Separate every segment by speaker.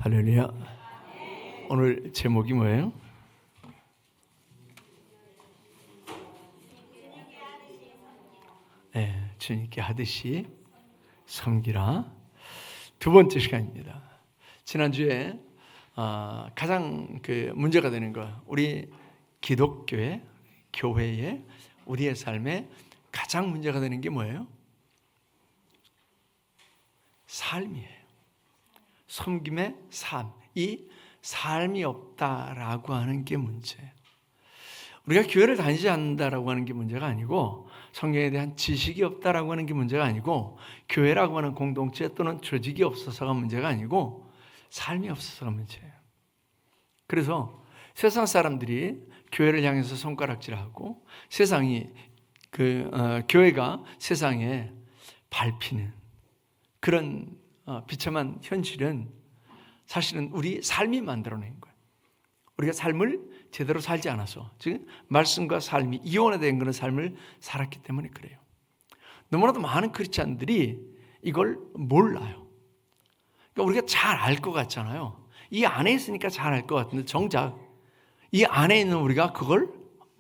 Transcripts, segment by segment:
Speaker 1: 할렐루야. 오늘 제목이 뭐예요? 네, 주님께 하듯이 섬기라. 두 번째 시간입니다. 지난주에 가장 문제가 되는 거, 우리 기독교의 교회의 우리의 삶에 가장 문제가 되는 게 뭐예요? 삶이에요. 섬김의 삶, 이 삶이 없다라고 하는 게 문제예요. 우리가 교회를 다니지 않는다라고 하는 게 문제가 아니고, 성경에 대한 지식이 없다라고 하는 게 문제가 아니고, 교회라고 하는 공동체 또는 조직이 없어서가 문제가 아니고, 삶이 없어서가 문제예요. 그래서 세상 사람들이 교회를 향해서 손가락질하고, 세상이 교회가 세상에 밟히는 그런 비참한 현실은 사실은 우리 삶이 만들어낸 거예요. 우리가 삶을 제대로 살지 않아서, 즉 말씀과 삶이 이원화된 그런 삶을 살았기 때문에 그래요. 너무나도 많은 크리스찬들이 이걸 몰라요. 그러니까 우리가 잘 알 것 같잖아요. 이 안에 있으니까 잘 알 것 같은데 정작 이 안에 있는 우리가 그걸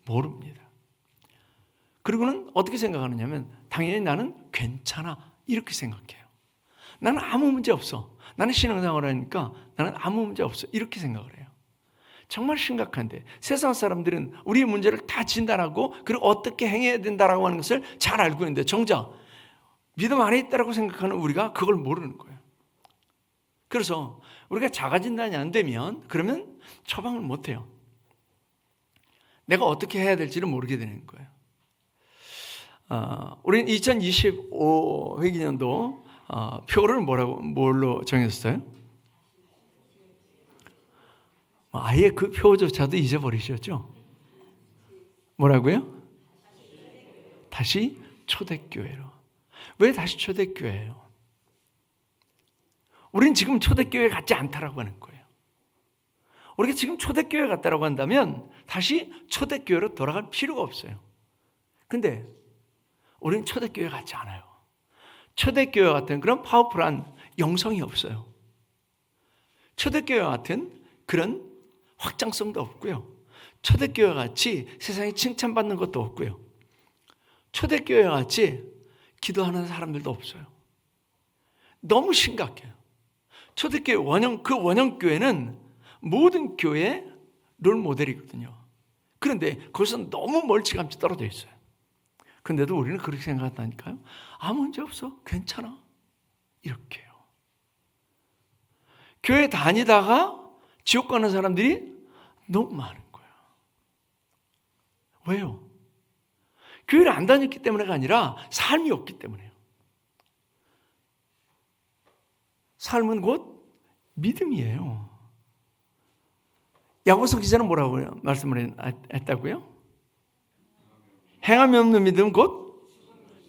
Speaker 1: 모릅니다. 그리고는 어떻게 생각하느냐면, 당연히 나는 괜찮아 이렇게 생각해요. 나는 아무 문제 없어. 나는 신앙생활을 하니까 나는 아무 문제 없어. 이렇게 생각을 해요. 정말 심각한데, 세상 사람들은 우리의 문제를 다 진단하고 그리고 어떻게 행해야 된다라고 하는 것을 잘 알고 있는데, 정작 믿음 안에 있다라고 생각하는 우리가 그걸 모르는 거예요. 그래서 우리가 자가 진단이 안 되면 그러면 처방을 못 해요. 내가 어떻게 해야 될지를 모르게 되는 거예요. 우리는 2025 회기년도 표를 뭘로 정했어요? 아예 그 표조차도 잊어버리셨죠? 뭐라고요? 다시 초대교회로. 왜 다시 초대교회예요? 우리는 지금 초대교회 같지 않다라고 하는 거예요. 우리가 지금 초대교회 같다라고 한다면 다시 초대교회로 돌아갈 필요가 없어요. 근데 우리는 초대교회 같지 않아요. 초대교회 같은 그런 파워풀한 영성이 없어요. 초대교회 같은 그런 확장성도 없고요. 초대교회 같이 세상에 칭찬받는 것도 없고요. 초대교회 같이 기도하는 사람들도 없어요. 너무 심각해요. 초대교회 원형교회는 모든 교회의 롤모델이거든요. 그런데 거기서 너무 멀찌감치 떨어져 있어요. 근데도 우리는 그렇게 생각한다니까요. 아무 문제 없어. 괜찮아. 이렇게요. 교회 다니다가 지옥 가는 사람들이 너무 많은 거예요. 왜요? 교회를 안 다녔기 때문에가 아니라 삶이 없기 때문에요. 삶은 곧 믿음이에요. 야고보서 기자는 뭐라고 말씀을 했다고요? 행함이 없는 믿음 곧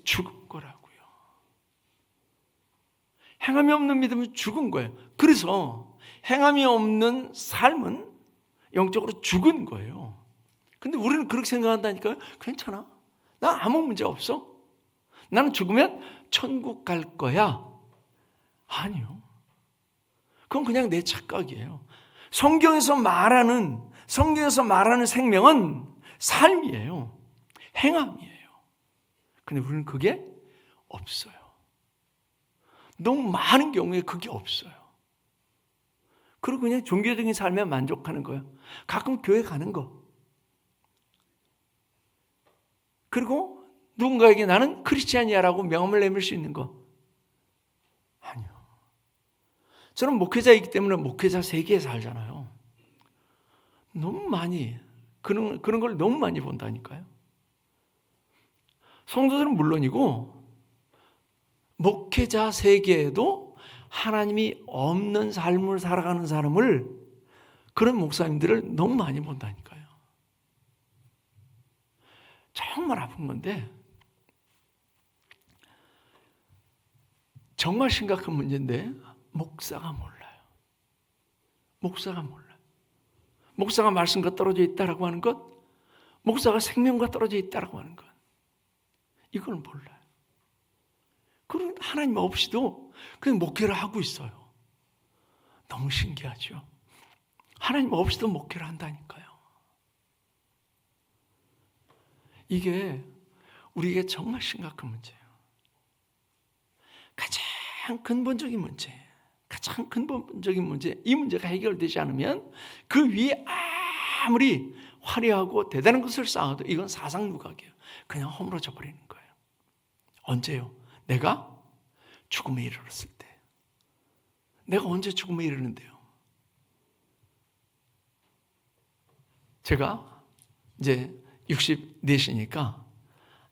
Speaker 1: 죽은 거라고요. 행함이 없는 믿음은 죽은 거예요. 그래서 행함이 없는 삶은 영적으로 죽은 거예요. 근데 우리는 그렇게 생각한다니까요. 괜찮아. 나 아무 문제 없어. 나는 죽으면 천국 갈 거야. 아니요. 그건 그냥 내 착각이에요. 성경에서 말하는 생명은 삶이에요. 행함이에요. 근데 우리는 그게 없어요. 너무 많은 경우에 그게 없어요. 그리고 그냥 종교적인 삶에 만족하는 거예요. 가끔 교회 가는 거. 그리고 누군가에게 나는 크리스찬이야라고 명함을 내밀 수 있는 거. 아니요. 저는 목회자이기 때문에 목회자 세계에 살잖아요. 너무 많이 그런 걸 너무 많이 본다니까요. 성도들은 물론이고 목회자 세계에도 하나님이 없는 삶을 살아가는 사람을, 그런 목사님들을 너무 많이 본다니까요. 정말 아픈 건데, 정말 심각한 문제인데 목사가 몰라요. 목사가 몰라요. 목사가 말씀과 떨어져 있다라고 하는 것, 목사가 생명과 떨어져 있다라고 하는 것, 이걸 몰라요. 그런 하나님 없이도 그냥 목회를 하고 있어요. 너무 너무 신기하죠. 하나님 없이도 목회를 한다니까요. 이게 우리에게 정말 심각한 문제예요. 가장 근본적인 문제, 이 문제가 해결되지 않으면 그 위에 아무리 화려하고 대단한 것을 쌓아도 이건 사상누각이에요. 그냥 허물어져 버리는 거예요. 언제요? 내가 죽음에 이르렀을 때. 내가 언제 죽음에 이르는데요? 제가 이제 64시니까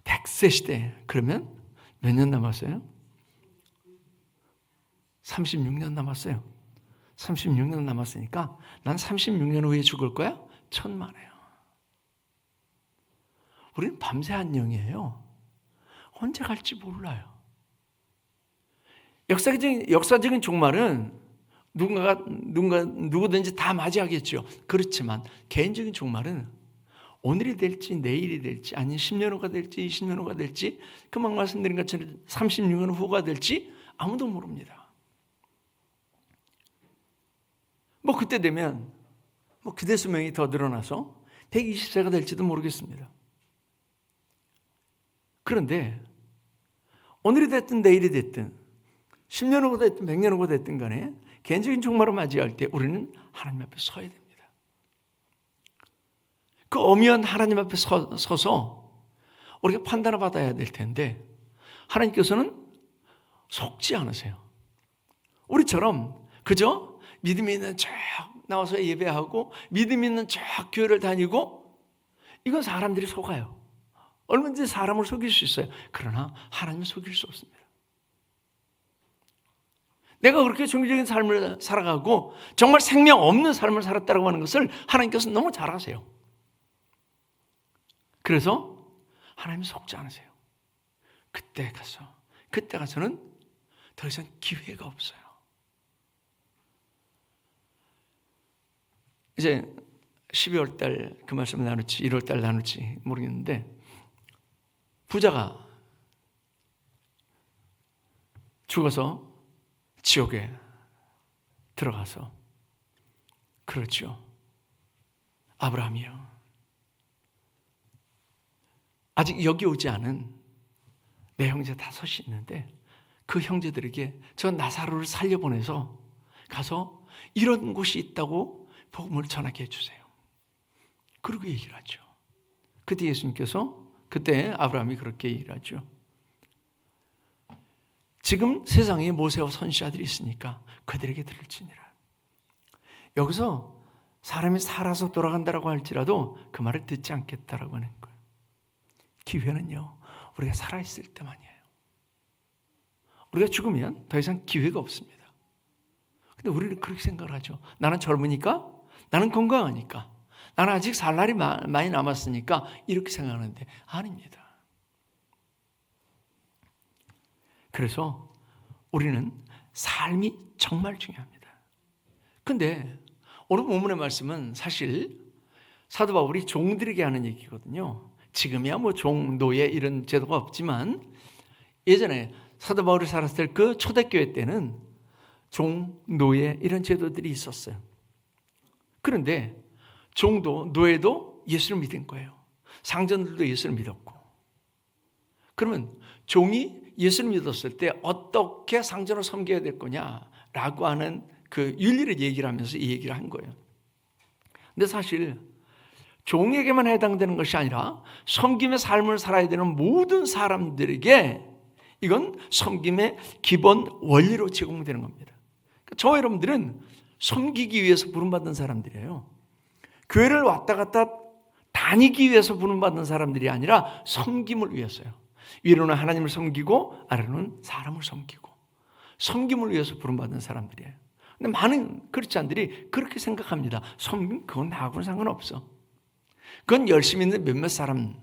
Speaker 1: 100세 시대, 그러면 몇 년 남았어요? 36년 남았어요. 36년 남았으니까 난 36년 후에 죽을 거야? 천만에요. 우리는 밤새 안녕이에요. 언제 갈지 몰라요. 역사적인 종말은 누구든지 다 맞이하겠죠. 그렇지만 개인적인 종말은 오늘이 될지 내일이 될지 아니면 10년 후가 될지 20년 후가 될지 금방 말씀드린 것처럼 36년 후가 될지 아무도 모릅니다. 그때 되면 기대 수명이 더 늘어나서 120세가 될지도 모르겠습니다. 그런데 오늘이 됐든 내일이 됐든 10년 후가 됐든 100년 후가 됐든 간에 개인적인 종말을 맞이할 때 우리는 하나님 앞에 서야 됩니다. 그 엄연 하나님 앞에 서서 우리가 판단을 받아야 될 텐데 하나님께서는 속지 않으세요. 우리처럼 그저 믿음이 있는 척 나와서 예배하고 믿음 있는 척 교회를 다니고 이건 사람들이 속아요. 얼마든지 사람을 속일 수 있어요. 그러나 하나님을 속일 수 없습니다. 내가 그렇게 종교적인 삶을 살아가고 정말 생명 없는 삶을 살았다고 하는 것을 하나님께서 너무 잘 아세요. 그래서 하나님이 속지 않으세요. 그때 가서는 더 이상 기회가 없어요. 이제 12월 달 그 말씀을 나눌지 1월 달 나눌지 모르겠는데 부자가 죽어서 지옥에 들어가서 그렇죠. 아브라함이요. 아직 여기 오지 않은 내 형제 5이 있는데 그 형제들에게 저 나사로를 살려보내서 가서 이런 곳이 있다고 복음을 전하게 해주세요. 그러고 얘기를 하죠. 그때 예수님께서 그때 아브라함이 그렇게 얘기를 하죠. 지금 세상에 모세와 선지자들이 있으니까 그들에게 들을지니라. 여기서 사람이 살아서 돌아간다라고 할지라도 그 말을 듣지 않겠다라고 하는 거예요. 기회는요, 우리가 살아있을 때만이에요. 우리가 죽으면 더 이상 기회가 없습니다. 근데 우리는 그렇게 생각을 하죠. 나는 젊으니까, 나는 건강하니까, 나는 아직 살 날이 많이 남았으니까 이렇게 생각하는데 아닙니다. 그래서 우리는 삶이 정말 중요합니다. 근데 오늘 본문의 말씀은 사실 사도 바울이 종들에게 하는 얘기거든요. 지금이야 노예 이런 제도가 없지만 예전에 사도 바울이 살았을 때 그 초대교회 때는 노예 이런 제도들이 있었어요. 그런데 노예도 예수를 믿은 거예요. 상전들도 예수를 믿었고. 그러면 종이 예수를 믿었을 때 어떻게 상전을 섬겨야 될 거냐라고 하는 그 윤리를 얘기를 하면서 이 얘기를 한 거예요. 근데 사실 종에게만 해당되는 것이 아니라 섬김의 삶을 살아야 되는 모든 사람들에게 이건 섬김의 기본 원리로 제공되는 겁니다. 저와 여러분들은 섬기기 위해서 부름받은 사람들이에요. 교회를 왔다 갔다 다니기 위해서 부름받은 사람들이 아니라 섬김을 위해서요. 위로는 하나님을 섬기고 아래로는 사람을 섬기고 섬김을 위해서 부름받은 사람들이에요. 근데 많은 크리스찬들이 그렇게 생각합니다. 섬김 그건 나하고는 상관없어. 그건 열심히 있는 몇몇 사람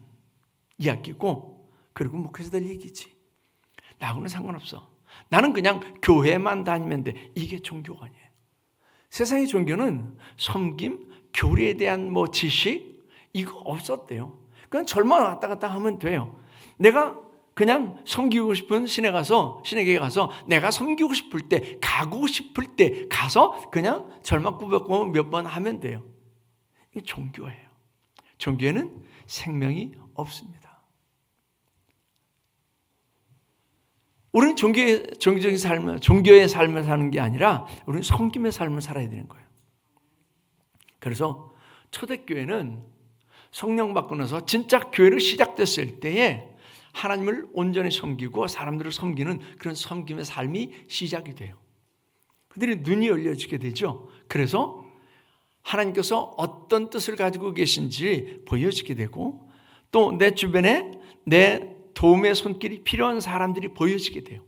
Speaker 1: 이야기고 그리고 목회자들 얘기지. 나하고는 상관없어. 나는 그냥 교회만 다니면 돼. 이게 종교가 아니에요. 세상의 종교는 섬김, 교리에 대한 지식 이거 없었대요. 그냥 절만 왔다 갔다 하면 돼요. 내가 그냥 섬기고 싶은 신에게 가서 내가 섬기고 싶을 때, 가고 싶을 때 가서 그냥 절망구백고 몇 번 하면 돼요. 이게 종교예요. 종교에는 생명이 없습니다. 우리는 종교의 삶을 사는 게 아니라 우리는 섬김의 삶을 살아야 되는 거예요. 그래서 초대교회는 성령 받고 나서 진짜 교회를 시작됐을 때에 하나님을 온전히 섬기고 사람들을 섬기는 그런 섬김의 삶이 시작이 돼요. 그들이 눈이 열려지게 되죠. 그래서 하나님께서 어떤 뜻을 가지고 계신지 보여지게 되고 또 내 주변에 내 도움의 손길이 필요한 사람들이 보여지게 돼요.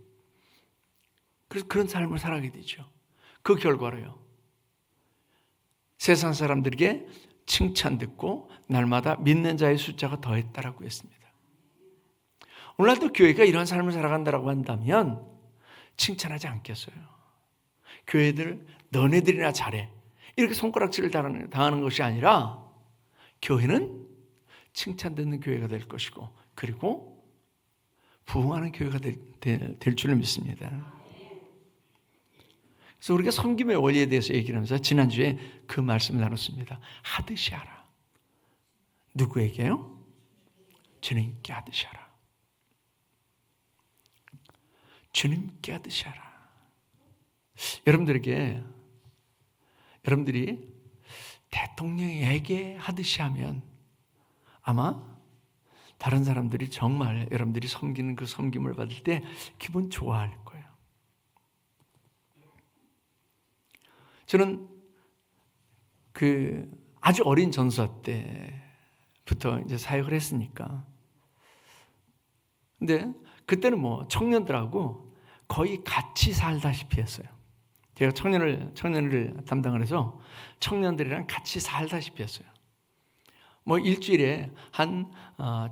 Speaker 1: 그래서 그런 삶을 살아가게 되죠. 그 결과로요. 세상 사람들에게 칭찬 듣고 날마다 믿는 자의 숫자가 더했다라고 했습니다. 오늘날도 교회가 이런 삶을 살아간다고 한다면 칭찬하지 않겠어요. 교회들 너네들이나 잘해 이렇게 손가락질을 당하는 것이 아니라 교회는 칭찬 듣는 교회가 될 것이고 그리고 부흥하는 교회가 될 줄을 믿습니다. 그래서 우리가 섬김의 원리에 대해서 얘기를 하면서 지난주에 그 말씀을 나눴습니다. 하듯이 하라. 누구에게요? 주님께 하듯이 하라. 주님께 하듯이 하라. 여러분들이 대통령에게 하듯이 하면 아마 다른 사람들이 정말 여러분들이 섬기는 그 섬김을 받을 때 기분 좋아할 거예요. 저는 그 아주 어린 전사 때부터 이제 사역을 했으니까. 근데 그때는 뭐 청년들하고 거의 같이 살다시피 했어요. 제가 청년을 담당을 해서 청년들이랑 같이 살다시피 했어요. 뭐 일주일에 한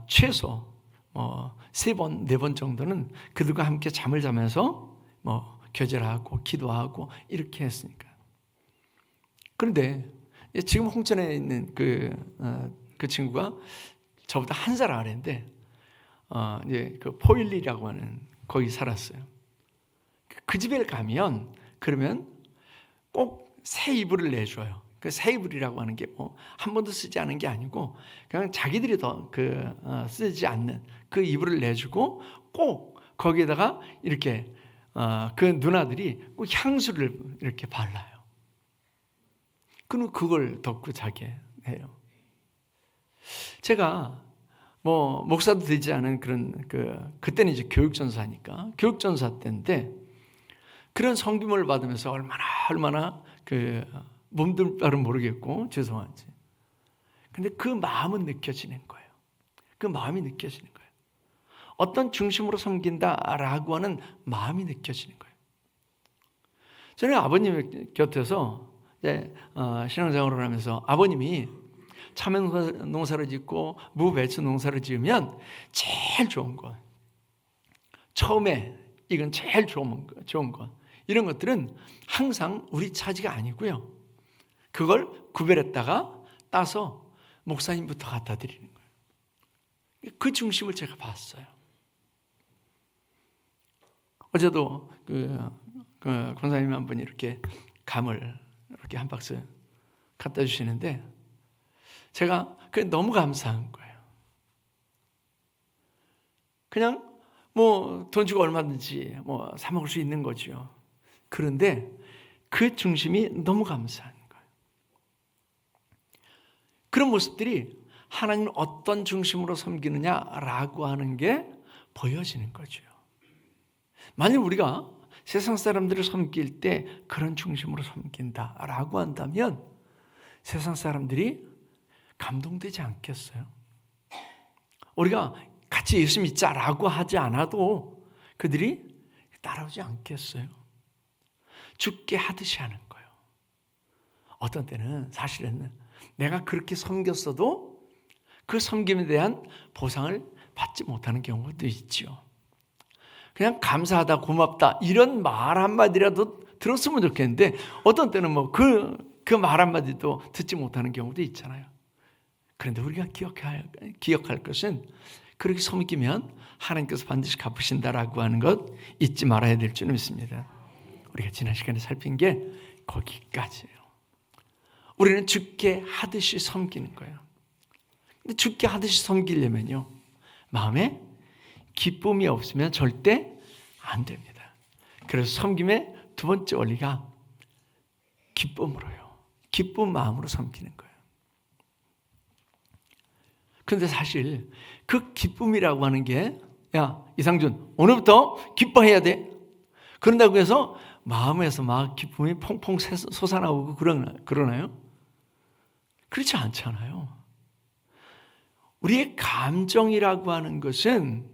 Speaker 1: 최소 3번, 4번 정도는 그들과 함께 잠을 자면서 뭐 교제하고 기도하고 이렇게 했으니까. 그런데 지금 홍천에 있는 그 친구가 저보다 한 살 아래인데 이제 그 포일리라고 하는 거기 살았어요. 그 집에 가면 그러면 꼭 새 이불을 내줘요. 그 새 이불이라고 하는 게 뭐 한 번도 쓰지 않은 게 아니고 그냥 자기들이 더 쓰지 않는 그 이불을 내주고 꼭 거기에다가 이렇게 그 누나들이 꼭 향수를 이렇게 발라요. 그럼 그걸 덮고 자게 해요. 제가 뭐 목사도 되지 않은 그런 그때는 이제 교육전사니까 교육전사 때인데 그런 섬김을 받으면서 얼마나 몸둘바를 모르겠고 죄송한지. 근데 그 마음은 느껴지는 거예요. 그 마음이 느껴지는 거예요. 어떤 중심으로 섬긴다라고 하는 마음이 느껴지는 거예요. 저는 아버님 곁에서 신앙생활을 하면서 아버님이 참외 농사를 짓고 무배추 농사를 지으면 제일 좋은 것, 처음에 이건 제일 좋은 것, 이런 것들은 항상 우리 차지가 아니고요. 그걸 구별했다가 따서 목사님부터 갖다 드리는 거예요. 그 중심을 제가 봤어요. 어제도 권사님 한 분이 이렇게 감을 이렇게 한 박스 갖다 주시는데 제가 그게 너무 감사한 거예요. 그냥 뭐 돈 주고 얼마든지 뭐 사 먹을 수 있는 거죠. 그런데 그 중심이 너무 감사한 거예요. 그런 모습들이 하나님을 어떤 중심으로 섬기느냐라고 하는 게 보여지는 거죠. 만약 우리가 세상 사람들을 섬길 때 그런 중심으로 섬긴다라고 한다면 세상 사람들이 감동되지 않겠어요? 우리가 같이 예수 믿자라고 하지 않아도 그들이 따라오지 않겠어요? 죽게 하듯이 하는 거예요. 어떤 때는 사실은 내가 그렇게 섬겼어도 그 섬김에 대한 보상을 받지 못하는 경우도 있죠. 그냥 감사하다, 고맙다 이런 말 한마디라도 들었으면 좋겠는데 어떤 때는 뭐 그 말 한마디도 듣지 못하는 경우도 있잖아요. 그런데 우리가 기억할 것은 그렇게 섬기면 하나님께서 반드시 갚으신다라고 하는 것 잊지 말아야 될 줄 믿습니다. 우리가 지난 시간에 살핀 게 거기까지예요. 우리는 주께 하듯이 섬기는 거예요. 근데 주께 하듯이 섬기려면요, 마음에 기쁨이 없으면 절대 안 됩니다. 그래서 섬김의 두 번째 원리가 기쁨으로요. 기쁜 마음으로 섬기는 거예요. 그런데 사실 그 기쁨이라고 하는 게, 야 이상준 오늘부터 기뻐해야 돼, 그런다고 해서 마음에서 막 기쁨이 퐁퐁 솟아나오고 그러나요? 그렇지 않잖아요. 우리의 감정이라고 하는 것은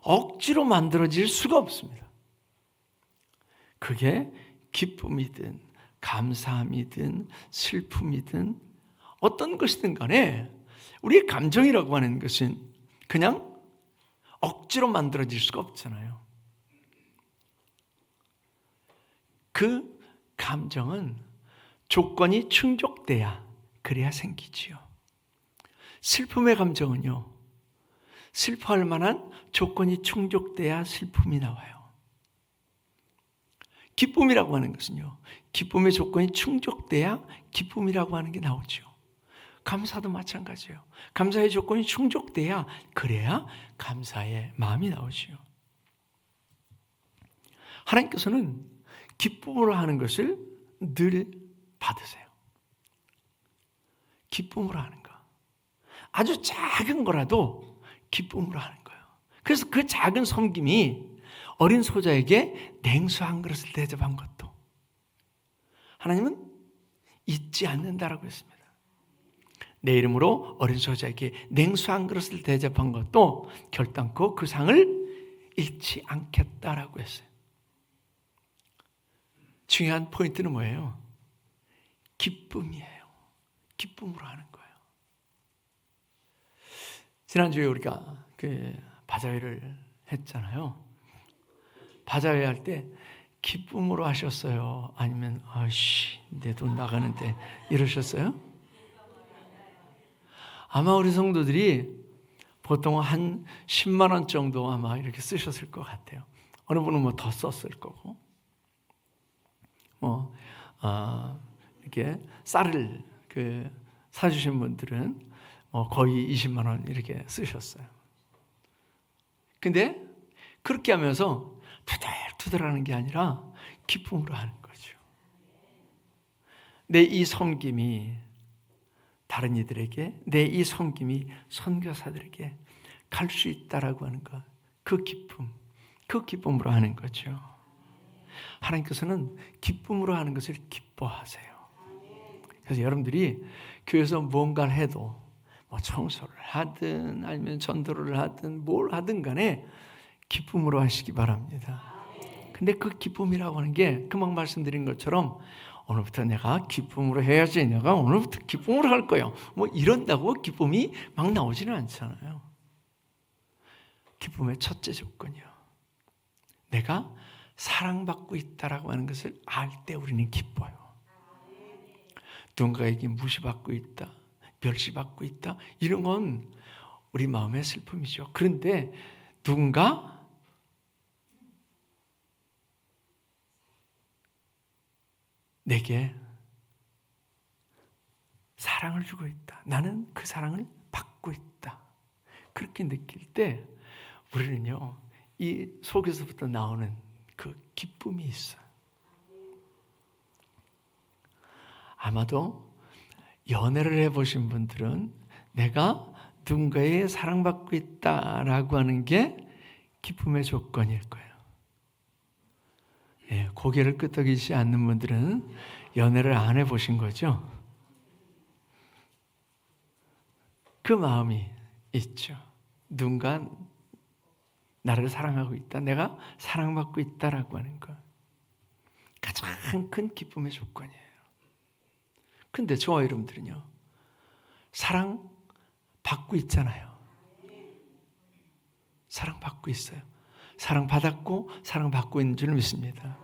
Speaker 1: 억지로 만들어질 수가 없습니다. 그게 기쁨이든 감사함이든 슬픔이든 어떤 것이든 간에 우리의 감정이라고 하는 것은 그냥 억지로 만들어질 수가 없잖아요. 그 감정은 조건이 충족돼야 그래야 생기지요. 슬픔의 감정은요, 슬퍼할 만한 조건이 충족돼야 슬픔이 나와요. 기쁨이라고 하는 것은요, 기쁨의 조건이 충족돼야 기쁨이라고 하는 게 나오죠. 감사도 마찬가지예요. 감사의 조건이 충족돼야 그래야 감사의 마음이 나오지요. 하나님께서는 기쁨으로 하는 것을 늘 받으세요. 기쁨으로 하는 거. 아주 작은 거라도 기쁨으로 하는 거예요. 그래서 그 작은 섬김이 어린 소자에게 냉수 한 그릇을 대접한 것도 하나님은 잊지 않는다라고 했습니다. 내 이름으로 어린 소자에게 냉수 한 그릇을 대접한 것도 결단코 그 상을 잃지 않겠다라고 했어요. 중요한 포인트는 뭐예요? 기쁨이에요. 기쁨으로 하는 거예요. 지난주에 우리가 그 바자회를 했잖아요. 바자회 할 때 기쁨으로 하셨어요? 아니면 아씨 내 돈 나가는데 이러셨어요? 아마 우리 성도들이 보통 한 10만 원 정도 아마 이렇게 쓰셨을 것 같아요. 어느 분은 뭐 더 썼을 거고, 이렇게 쌀을 사주신 분들은 거의 20만 원 이렇게 쓰셨어요. 근데 그렇게 하면서 투덜투덜하는 게 아니라 기쁨으로 하는 거죠. 내 이 섬김이 다른 이들에게, 내 이 섬김이 선교사들에게 갈 수 있다라고 하는 것, 그 기쁨으로 하는 거죠. 하나님께서는 기쁨으로 하는 것을 기뻐하세요. 그래서 여러분들이 교회에서 뭔가를 해도 뭐 청소를 하든 아니면 전도를 하든 뭘 하든 간에 기쁨으로 하시기 바랍니다. 근데 그 기쁨이라고 하는 게 금방 말씀드린 것처럼 오늘부터 내가 기쁨으로 해야지, 내가 오늘부터 기쁨으로 할 거예요, 뭐 이런다고 기쁨이 막 나오지는 않잖아요. 기쁨의 첫째 조건이요, 내가 사랑받고 있다라고 하는 것을 알 때 우리는 기뻐요. 누군가에게 무시받고 있다, 멸시받고 있다, 이런 건 우리 마음의 슬픔이죠. 그런데 누군가 내게 사랑을 주고 있다, 나는 그 사랑을 받고 있다, 그렇게 느낄 때 우리는요, 이 속에서부터 나오는 그 기쁨이 있어요. 아마도 연애를 해보신 분들은 내가 누군가의 사랑받고 있다라고 하는 게 기쁨의 조건일 거예요. 고개를 끄덕이지 않는 분들은 연애를 안 해보신 거죠. 그 마음이 있죠. 누군가 나를 사랑하고 있다, 내가 사랑받고 있다라고 하는 것, 가장 큰 기쁨의 조건이에요. 근데 저와 여러분들은요, 사랑받고 있잖아요. 사랑받고 있어요. 사랑받았고 사랑받고 있는 줄 믿습니다.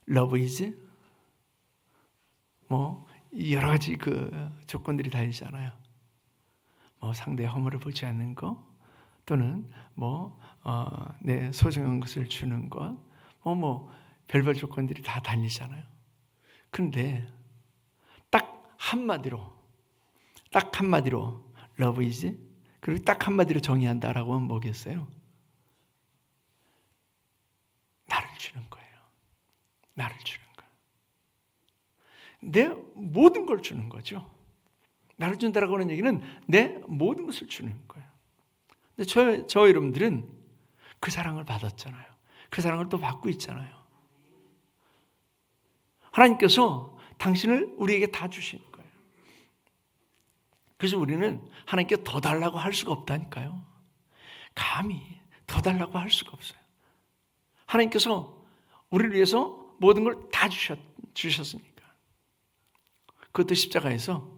Speaker 1: Love is 뭐 여러 가지 그 조건들이 다 있잖아요. 상대의 허물을 보지 않는 것, 또는 내 소중한 것을 주는 것, 별별 조건들이 다 달리잖아요. 그런데 딱 한마디로 러브이지, 그리고 딱 한마디로 정의한다라고 하면 뭐겠어요? 나를 주는 거예요. 나를 주는 거예요. 내 모든 걸 주는 거죠. 나를 준다라고 하는 얘기는 내 모든 것을 주는 거예요. 근데 저 여러분들은 그 사랑을 받았잖아요. 그 사랑을 또 받고 있잖아요. 하나님께서 당신을 우리에게 다 주시는 거예요. 그래서 우리는 하나님께 더 달라고 할 수가 없다니까요. 감히 더 달라고 할 수가 없어요. 하나님께서 우리를 위해서 모든 걸 다 주셨으니까. 그것도 십자가에서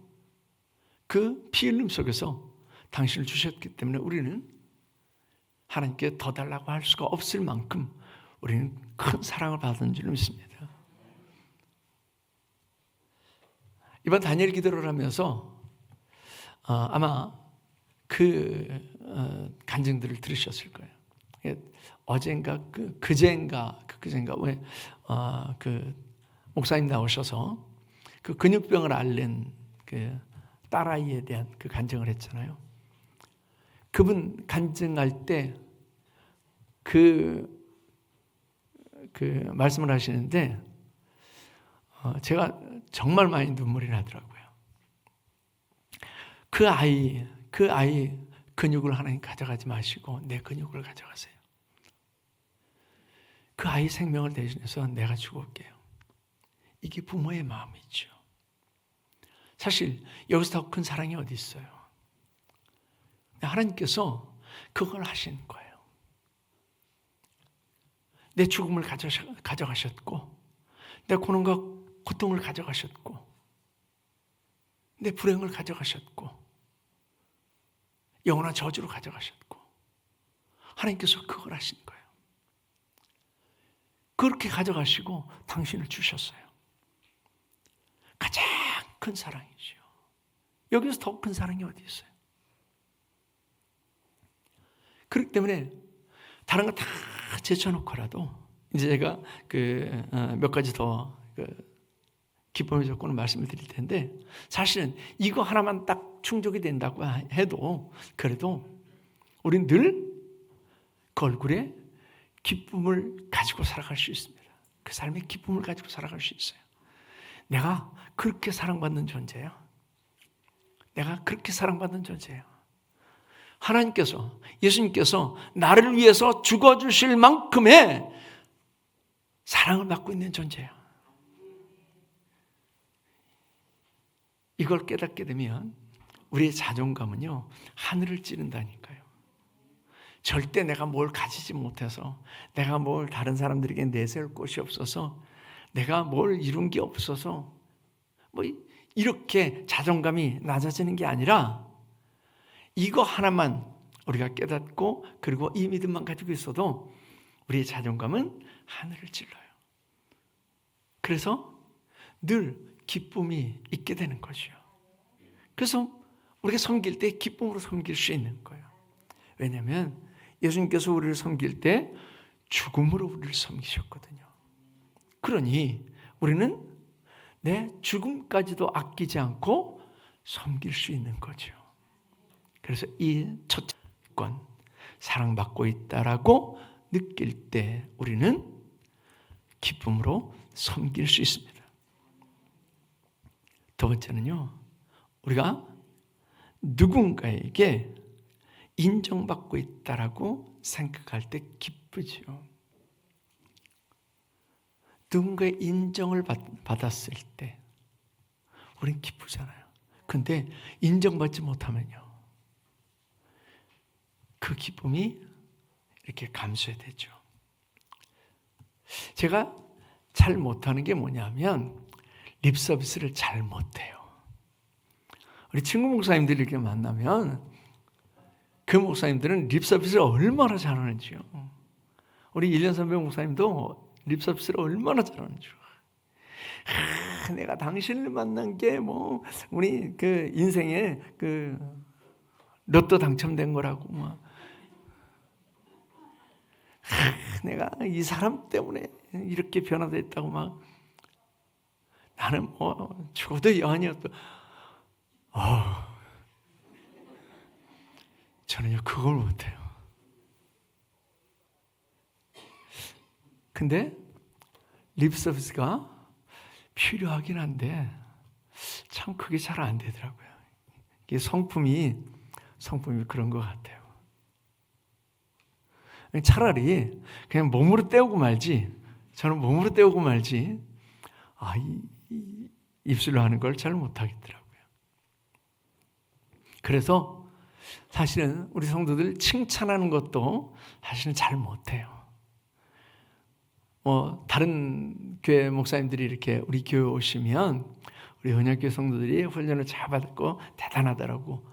Speaker 1: 그 피 흘림 속에서 당신을 주셨기 때문에 우리는 하나님께 더 달라고 할 수가 없을 만큼 우리는 큰 사랑을 받은 줄 믿습니다. 이번 다니엘 기도를 하면서 아마 그 간증들을 들으셨을 거예요. 어젠가 그젠가 왜 그 목사님 나오셔서 그 근육병을 앓는 그 딸아이에 대한 그 간증을 했잖아요. 그분 간증할 때 그 말씀을 하시는데 제가 정말 많이 눈물이 나더라고요. 그 아이 근육을 하나님 가져가지 마시고 내 근육을 가져가세요. 그 아이 생명을 대신해서 내가 죽을게요. 이게 부모의 마음이죠. 사실 여기서 더 큰 사랑이 어디 있어요? 하나님께서 그걸 하신 거예요. 내 죽음을 가져가셨고, 내 고난과 고통을 가져가셨고, 내 불행을 가져가셨고, 영원한 저주로 가져가셨고, 하나님께서 그걸 하신 거예요. 그렇게 가져가시고 당신을 주셨어요. 가장 큰 사랑이죠. 여기서 더 큰 사랑이 어디 있어요? 그렇기 때문에 다른 거 다 제쳐놓고라도 이제 제가 몇 가지 더 기쁨의 조건을 말씀을 드릴 텐데, 사실은 이거 하나만 딱 충족이 된다고 해도 그래도 우린 늘 그 얼굴에 기쁨을 가지고 살아갈 수 있습니다. 그 삶의 기쁨을 가지고 살아갈 수 있어요. 내가 그렇게 사랑받는 존재예요. 내가 그렇게 사랑받는 존재예요. 하나님께서, 예수님께서 나를 위해서 죽어주실 만큼의 사랑을 받고 있는 존재예요. 이걸 깨닫게 되면 우리의 자존감은요, 하늘을 찌른다니까요. 절대 내가 뭘 가지지 못해서, 내가 뭘 다른 사람들에게 내세울 곳이 없어서, 내가 뭘 이룬 게 없어서 이렇게 자존감이 낮아지는 게 아니라, 이거 하나만 우리가 깨닫고 그리고 이 믿음만 가지고 있어도 우리의 자존감은 하늘을 찔러요. 그래서 늘 기쁨이 있게 되는 것이요. 그래서 우리가 섬길 때 기쁨으로 섬길 수 있는 거예요. 왜냐하면 예수님께서 우리를 섬길 때 죽음으로 우리를 섬기셨거든요. 그러니 우리는 내 죽음까지도 아끼지 않고 섬길 수 있는 거죠. 그래서 이 첫 건, 사랑받고 있다라고 느낄 때 우리는 기쁨으로 섬길 수 있습니다. 두 번째는요, 우리가 누군가에게 인정받고 있다라고 생각할 때 기쁘죠. 누군가의 인정을 받았을 때 우린 기쁘잖아요. 근데 인정받지 못하면요, 그 기쁨이 이렇게 감소되죠. 제가 잘 못하는 게 뭐냐면 립 서비스를 잘 못해요. 우리 친구 목사님들이 이렇게 만나면 그 목사님들은 립 서비스를 얼마나 잘하는지요. 우리 1년 선배 목사님도 립 서비스를 얼마나 잘하는지요. 내가 당신을 만난 게 우리 그 인생의 로또 당첨된 거라고 막. 내가 이 사람 때문에 이렇게 변화됐다고 막. 나는 뭐 죽어도 여한이었다. 저는요 그걸 못해요. 근데 립 서비스가 필요하긴 한데 참 그게 잘 안 되더라고요. 이게 성품이 그런 것 같아요. 차라리 그냥 몸으로 때우고 말지. 저는 몸으로 때우고 말지. 입술로 하는 걸 잘 못하겠더라고요. 그래서 사실은 우리 성도들 칭찬하는 것도 사실은 잘 못해요. 다른 교회 목사님들이 이렇게 우리 교회 오시면 우리 언약교회 성도들이 훈련을 잘 받고 대단하다라고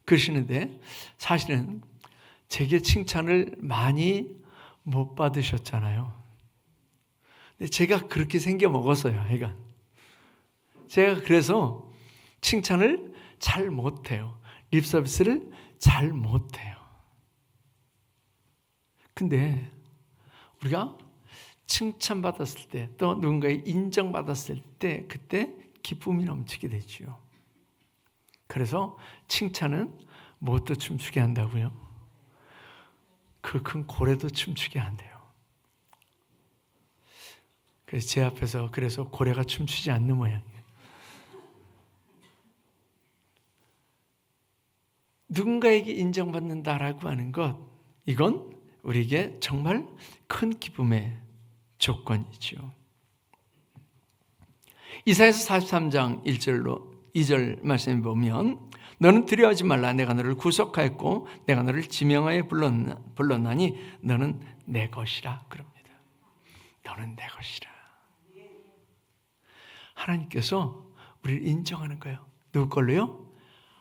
Speaker 1: 그러시는데 사실은 제게 칭찬을 많이 못 받으셨잖아요. 근데 제가 그렇게 생겨 먹었어요, 하여간. 제가 그래서 칭찬을 잘 못해요. 립 서비스를 잘 못해요. 근데 우리가 칭찬받았을 때, 또 누군가의 인정받았을 때, 그때 기쁨이 넘치게 되죠. 그래서 칭찬은 무엇도 춤추게 한다고요? 그 큰 고래도 춤추게 한대요. 그래서 제 앞에서 고래가 춤추지 않는 모양이에요. 누군가에게 인정받는다라고 하는 것, 이건 우리에게 정말 큰 기쁨의 조건이죠. 이사야서 43장 2절 말씀에 보면 너는 두려워하지 말라. 내가 너를 구속하였고 내가 너를 지명하여 불렀나니 너는 내 것이라 그럽니다. 너는 내 것이라. 하나님께서 우리를 인정하는 거예요. 누구 걸로요?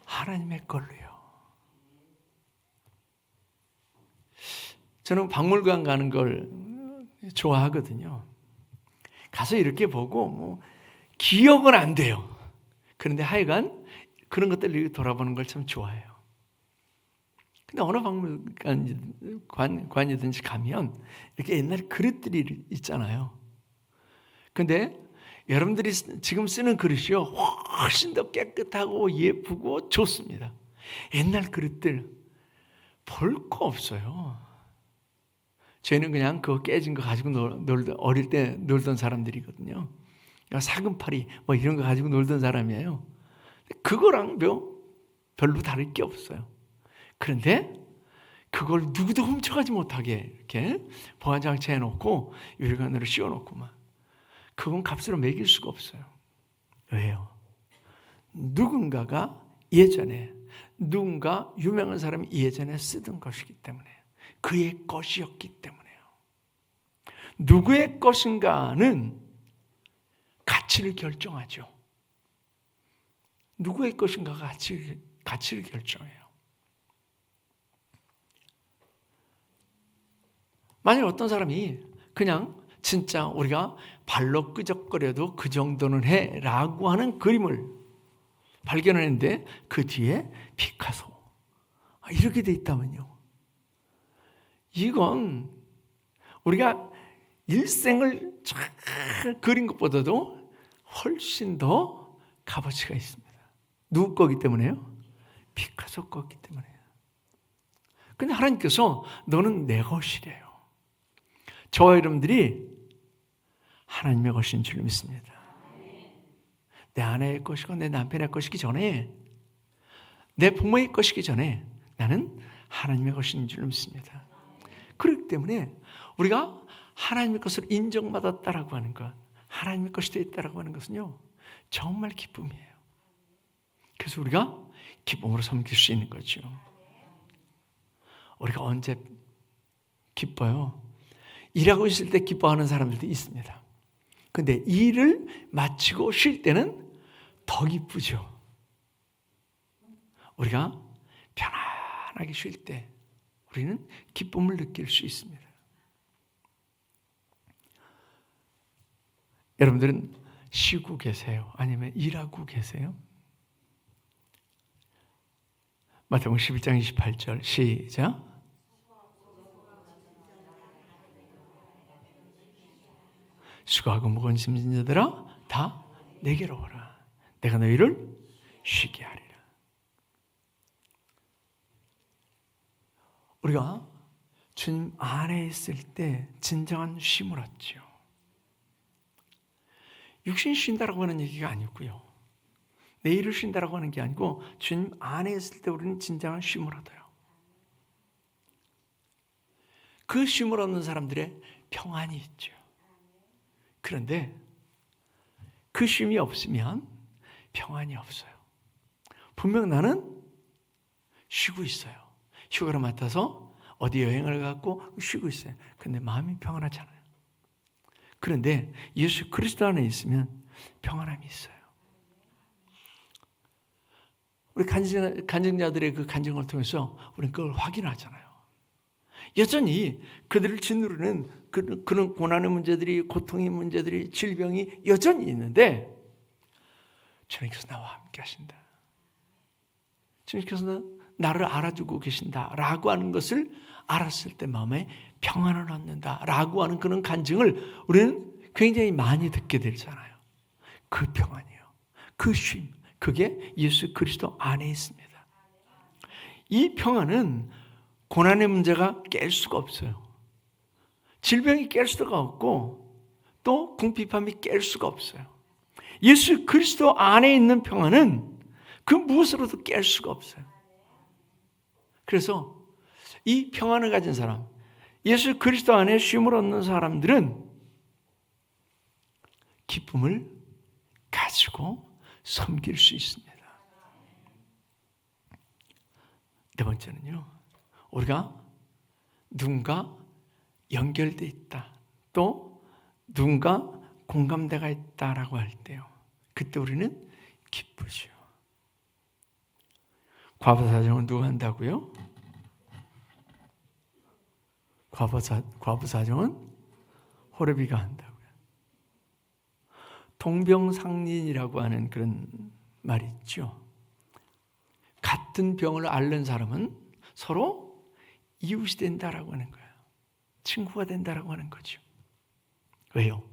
Speaker 1: 하나님의 걸로요. 저는 박물관 가는 걸 좋아하거든요. 가서 이렇게 보고 기억은 안 돼요. 그런데 하여간 그런 것들을 돌아보는 걸 참 좋아해요. 근데 어느 박물관이든지 가면 이렇게 옛날 그릇들이 있잖아요. 근데 여러분들이 지금 쓰는 그릇이요 훨씬 더 깨끗하고 예쁘고 좋습니다. 옛날 그릇들 볼 거 없어요. 저희는 그냥 그거 깨진 거 가지고 어릴 때 놀던 사람들이거든요. 사금팔이 이런 거 가지고 놀던 사람이에요. 그거랑 별로 다를 게 없어요. 그런데 그걸 누구도 훔쳐가지 못하게 이렇게 보안장치 해놓고 유리관으로 씌워놓고 그건 값으로 매길 수가 없어요. 왜요? 누군가가 예전에 누군가 유명한 사람이 예전에 쓰던 것이기 때문에 그의 것이었기 때문에요. 누구의 것인가는 가치를 결정하죠. 누구의 것인가가 가치를 결정해요. 만약 어떤 사람이 그냥 진짜 우리가 발로 끄적거려도 그 정도는 해라고 하는 그림을 발견했는데 그 뒤에 피카소 이렇게 돼 있다면요. 이건 우리가 일생을 잘 그린 것보다도 훨씬 더 값어치가 있습니다. 누구 거기 때문에요? 피카소 거기 때문에요. 근데 하나님께서 너는 내 것이래요. 저와 여러분들이 하나님의 것인 줄 믿습니다. 내 아내의 것이고 내 남편의 것이기 전에 내 부모의 것이기 전에 나는 하나님의 것인 줄 믿습니다. 그렇기 때문에 우리가 하나님의 것을 인정받았다라고 하는 것, 하나님의 것이 되었다라고 하는 것은요 정말 기쁨이에요. 그래서 우리가 기쁨으로 섬길 수 있는 거죠. 우리가 언제 기뻐요? 일하고 있을 때 기뻐하는 사람들도 있습니다. 근데 일을 마치고 쉴 때는 더 기쁘죠. 우리가 편안하게 쉴 때 우리는 기쁨을 느낄 수 있습니다. 여러분들은 쉬고 계세요? 아니면 일하고 계세요? 마태복음 11장 28절 시작. 수고하고 무거운 짐진 자들아 다 내게로 오라. 내가 너희를 쉬게 하리라. 우리가 주님 안에 있을 때 진정한 쉼을 얻죠. 육신 쉰다라고 하는 얘기가 아니고요. 내일을 쉰다라고 하는 게 아니고 주님 안에 있을 때 우리는 진정한 쉼을 얻어요. 그 쉼을 얻는 사람들의 평안이 있죠. 그런데 그 쉼이 없으면 평안이 없어요. 분명 나는 쉬고 있어요. 휴가를 맡아서 어디 여행을 가고 쉬고 있어요. 근데 마음이 평안하지 않아요. 그런데 예수 그리스도 안에 있으면 평안함이 있어요. 우리 간증자들의 그 간증을 통해서 우리는 그걸 확인하잖아요. 여전히 그들을 짓누르는 그런 고난의 문제들이, 고통의 문제들이, 질병이 여전히 있는데 주님께서 나와 함께 하신다. 주님께서 나를 알아주고 계신다라고 하는 것을 알았을 때 마음에 평안을 얻는다라고 하는 그런 간증을 우리는 굉장히 많이 듣게 되잖아요. 그 평안이에요. 그 쉼, 그게 예수 그리스도 안에 있습니다. 이 평안은 고난의 문제가 깰 수가 없어요. 질병이 깰 수가 없고 또 궁핍함이 깰 수가 없어요. 예수 그리스도 안에 있는 평안은 그 무엇으로도 깰 수가 없어요. 그래서 이 평안을 가진 사람, 예수 그리스도 안에 쉼을 얻는 사람들은 기쁨을 가지고 섬길 수 있습니다. 네 번째는요, 우리가 누군가 연결되어 있다, 또 누군가 공감대가 있다라고 할 때요, 그때 우리는 기쁘죠. 과부사정은 누가 한다고요? 과부사정은 호레비가 한다고요. 동병상련이라고 하는 그런 말이 있죠. 같은 병을 앓는 사람은 서로 이웃이 된다라고 하는 거예요. 친구가 된다라고 하는 거죠. 왜요?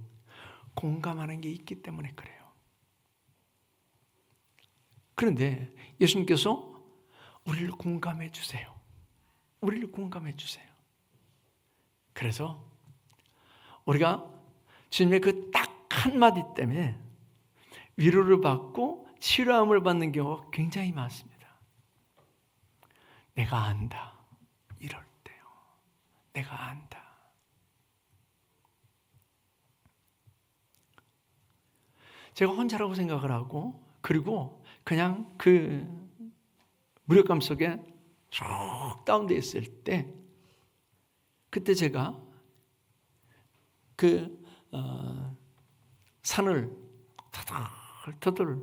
Speaker 1: 공감하는 게 있기 때문에 그래요. 그런데 예수님께서 우리를 공감해 주세요. 우리를 공감해 주세요. 그래서 우리가 주님의 그 딱 한마디 때문에 위로를 받고 치료함을 받는 경우가 굉장히 많습니다. 내가 안다. 이럴 때요. 내가 안다. 제가 혼자라고 생각을 하고, 그리고 그냥 그 무력감 속에 쭉 다운되어 있을 때, 그때 제가 그 산을 터덜터덜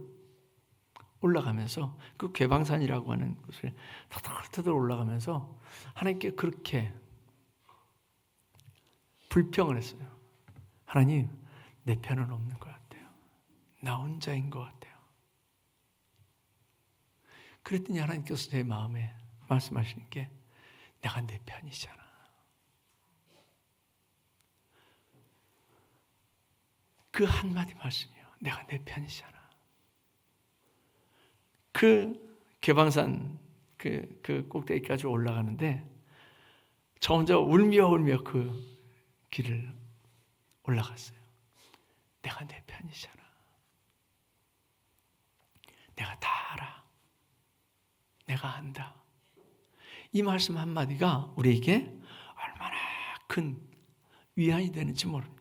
Speaker 1: 올라가면서, 그 괴방산이라고 하는 곳을 터덜터덜 올라가면서 하나님께 그렇게 불평을 했어요. 하나님, 내 편은 없는 것 같아요. 나 혼자인 것 같아요. 그랬더니 하나님께서 제 마음에 말씀하시는 게, 내가 내 편이잖아. 그 한마디 말씀이요. 내가 내 편이잖아. 그 개방산 그 꼭대기까지 올라가는데 저 혼자 울며 그 길을 올라갔어요. 내가 내 편이잖아. 내가 다 알아. 내가 안다. 이 말씀 한마디가 우리에게 얼마나 큰 위안이 되는지 모릅니다.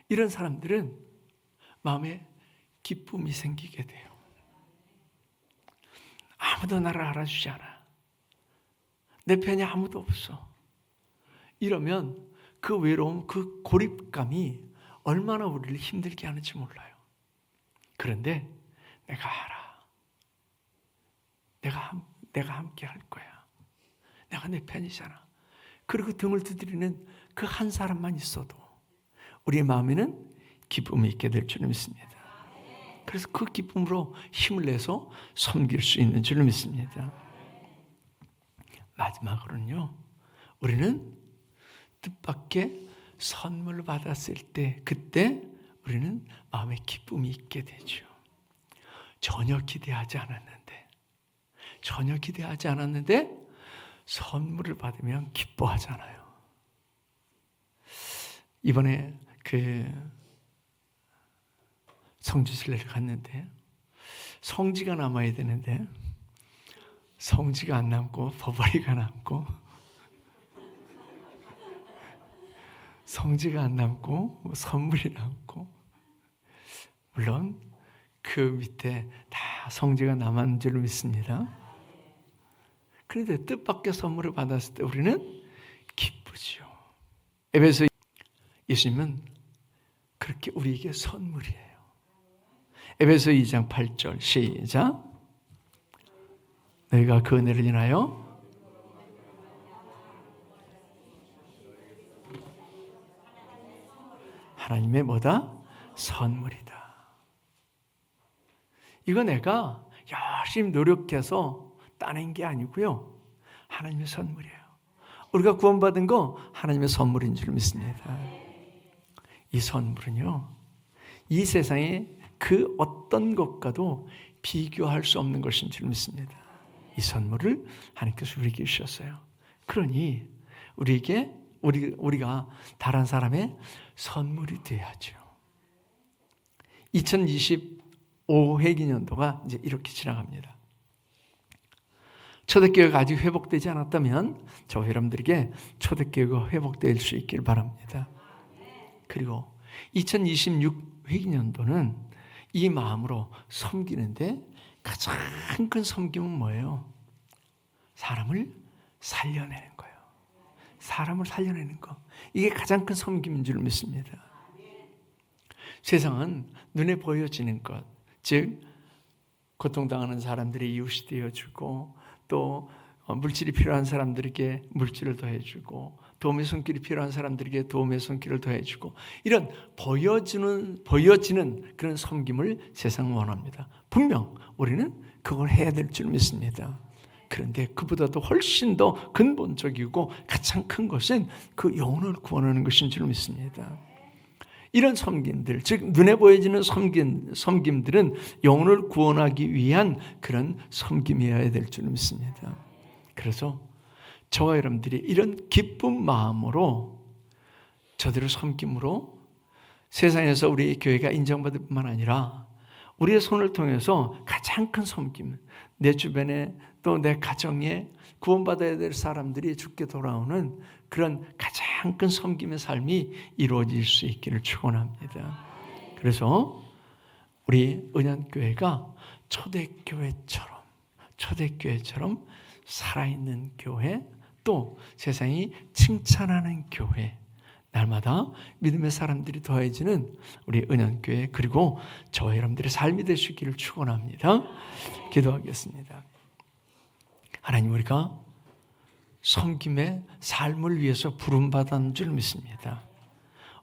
Speaker 1: 이런 사람들은 마음에 기쁨이 생기게 돼요. 아무도 나를 알아주지 않아. 내 편이 아무도 없어. 이러면 그 외로움, 그 고립감이 얼마나 우리를 힘들게 하는지 몰라요. 그런데 내가 알아. 내가 함께 할 거야. 내가 내 편이잖아. 그리고 등을 두드리는 그 한 사람만 있어도 우리의 마음에는 기쁨이 있게 될 줄 믿습니다. 그래서 그 기쁨으로 힘을 내서 섬길 수 있는 줄 믿습니다. 마지막으로는요, 우리는 뜻밖의 선물을 받았을 때, 그때 우리는 마음에 기쁨이 있게 되죠. 전혀 기대하지 않았는데 선물을 받으면 기뻐하잖아요. 이번에 성지순례를 갔는데 성지가 남아야 되는데 성지가 안 남고 버버리가 남고, 성지가 안 남고 선물이 남고, 물론 그 밑에 다 성지가 남았는 줄 믿습니다. 그런데 뜻밖의 선물을 받았을 때 우리는 기쁘죠. 에베소 예수님은 그렇게 우리에게 선물이에요. 에베소 2장 8절 시작. 너희가 그 은혜를 인하여 하나님의 뭐다? 선물이다. 이거 내가 열심히 노력해서 따낸 게 아니고요, 하나님의 선물이에요. 우리가 구원받은 거 하나님의 선물인 줄 믿습니다. 이 선물은요, 이 세상에 그 어떤 것과도 비교할 수 없는 것인 줄 믿습니다. 이 선물을 하나님께서 우리에게 주셨어요. 그러니 우리가 다른 사람의 선물이 되어야죠. 2025 회기년도가 이제 이렇게 지나갑니다. 초대교회가 아직 회복되지 않았다면 저 여러분들에게 초대교회가 회복될 수 있길 바랍니다. 그리고 2026 회기년도는 이 마음으로 섬기는데 가장 큰 섬김은 뭐예요? 사람을 살려내는 거예요. 사람을 살려내는 거. 이게 가장 큰 섬김인 줄 믿습니다. 세상은 눈에 보여지는 것, 즉 고통당하는 사람들의 이웃이 되어주고, 또 물질이 필요한 사람들에게 물질을 더해주고, 도움의 손길이 필요한 사람들에게 도움의 손길을 더해주고, 이런 보여지는 그런 섬김을 세상은 원합니다. 분명 우리는 그걸 해야 될 줄 믿습니다. 그런데 그보다도 훨씬 더 근본적이고 가장 큰 것은 그 영혼을 구원하는 것인 줄 믿습니다. 이런 섬김들, 즉 눈에 보여지는 섬김들은 영혼을 구원하기 위한 그런 섬김이어야 될 줄 믿습니다. 그래서 저와 여러분들이 이런 기쁜 마음으로 저들을 섬김으로 세상에서 우리 교회가 인정받을 뿐만 아니라 우리의 손을 통해서 가장 큰 섬김, 내 주변에 또 내 가정에 구원받아야 될 사람들이 주께 돌아오는 그런 가장 큰 섬김의 삶이 이루어질 수 있기를 축원합니다. 그래서 우리 은연교회가 초대교회처럼 살아있는 교회, 또 세상이 칭찬하는 교회, 날마다 믿음의 사람들이 더해지는 우리 은연교회, 그리고 저와 여러분들의 삶이 될 수 있기를 축원합니다. 기도하겠습니다. 하나님, 우리가 섬김의 삶을 위해서 부름받은 줄 믿습니다.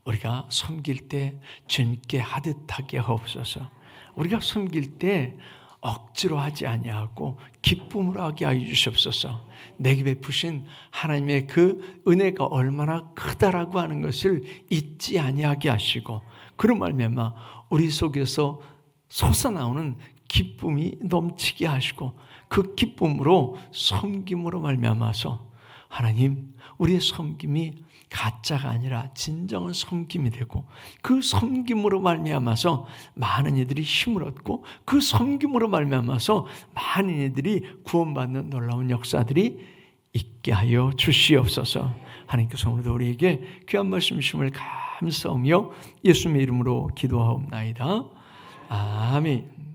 Speaker 1: 우리가 섬길 때 주님께 하듯하게 하옵소서. 우리가 섬길 때 억지로 하지 아니하고 기쁨으로 하게 하여 주시옵소서. 내게 베푸신 하나님의 그 은혜가 얼마나 크다라고 하는 것을 잊지 아니하게 하시고, 그런 말미암아 우리 속에서 솟아나오는 기쁨이 넘치게 하시고, 그 기쁨으로 섬김으로 말미암아서 하나님, 우리의 섬김이 가짜가 아니라 진정한 섬김이 되고, 그 섬김으로 말미암아서 많은 이들이 힘을 얻고, 그 섬김으로 말미암아서 많은 이들이 구원받는 놀라운 역사들이 있게 하여 주시옵소서. 하나님께서 오늘도 우리에게 귀한 말씀 주심을 감사하며 예수님의 이름으로 기도하옵나이다. 아멘.